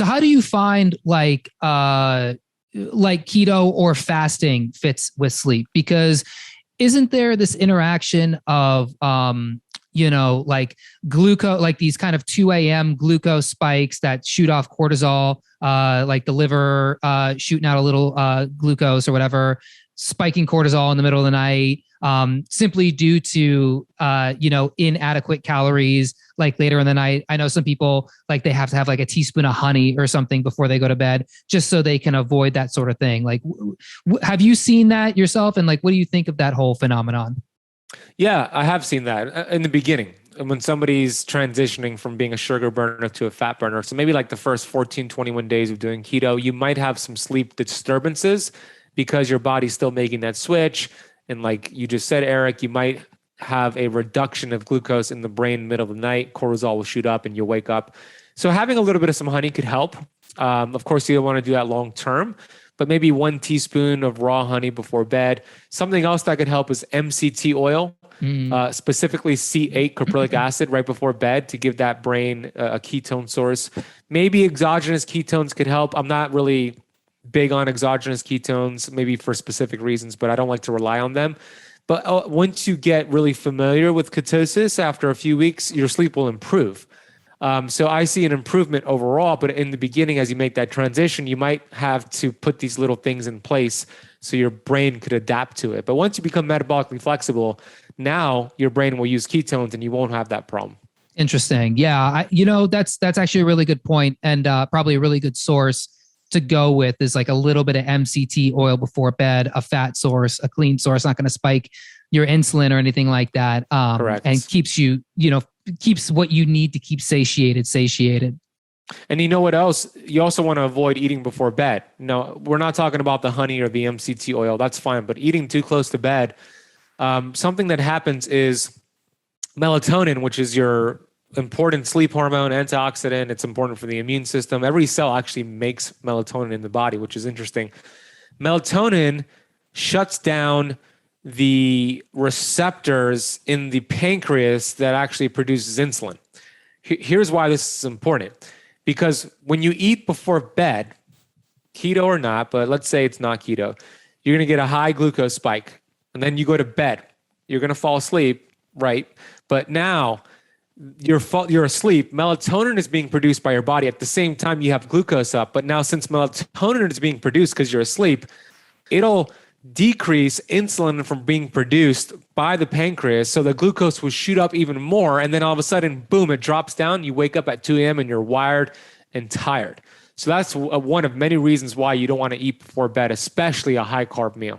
So how do you find like keto or fasting fits with sleep? Because isn't there this interaction of like glucose, like these kind of 2 a.m. glucose spikes that shoot off cortisol, like the liver shooting out a little glucose or whatever, spiking cortisol in the middle of the night, simply due to inadequate calories like later in the night. I know some people like they have to have like a teaspoon of honey or something before they go to bed just so they can avoid that sort of thing. Like have you seen that yourself, and like what do you think of that whole phenomenon? Yeah, I have seen that in the beginning when somebody's transitioning from being a sugar burner to a fat burner. So maybe like the first 14, 21 days of doing keto, you might have some sleep disturbances because your body's still making that switch. And like you just said, Eric, you might have a reduction of glucose in the brain in the middle of the night. Cortisol will shoot up and you'll wake up. So having a little bit of some honey could help. Of course, you don't want to do that long term, but maybe 1 teaspoon of raw honey before bed. Something else that could help is MCT oil, specifically C8 caprylic acid right before bed to give that brain a ketone source. Maybe exogenous ketones could help. I'm not really big on exogenous ketones, maybe for specific reasons, but I don't like to rely on them. But once you get really familiar with ketosis, after a few weeks, your sleep will improve. So I see an improvement overall, but in the beginning, as you make that transition, you might have to put these little things in place so your brain could adapt to it. But once you become metabolically flexible, now your brain will use ketones and you won't have that problem. Interesting. Yeah. That's actually a really good point, and probably a really good source to go with is like a little bit of MCT oil before bed, a fat source, a clean source, not going to spike your insulin or anything like that. Correct. And keeps you, keeps what you need to keep satiated. And you know what else? You also want to avoid eating before bed. No, we're not talking about the honey or the MCT oil. That's fine. But eating too close to bed, something that happens is melatonin, which is your important sleep hormone, antioxidant. It's important for the immune system. Every cell actually makes melatonin in the body, which is interesting. Melatonin shuts down the receptors in the pancreas that actually produces insulin. Here's why this is important. Because when you eat before bed, keto or not, but let's say it's not keto, you're going to get a high glucose spike. And then you go to bed. You're going to fall asleep, right? But now you're asleep. Melatonin is being produced by your body. At the same time, you have glucose up. But now since melatonin is being produced because you're asleep, it'll decrease insulin from being produced by the pancreas. So the glucose will shoot up even more. And then all of a sudden, boom, it drops down. You wake up at 2 a.m. and you're wired and tired. So that's one of many reasons why you don't want to eat before bed, especially a high carb meal.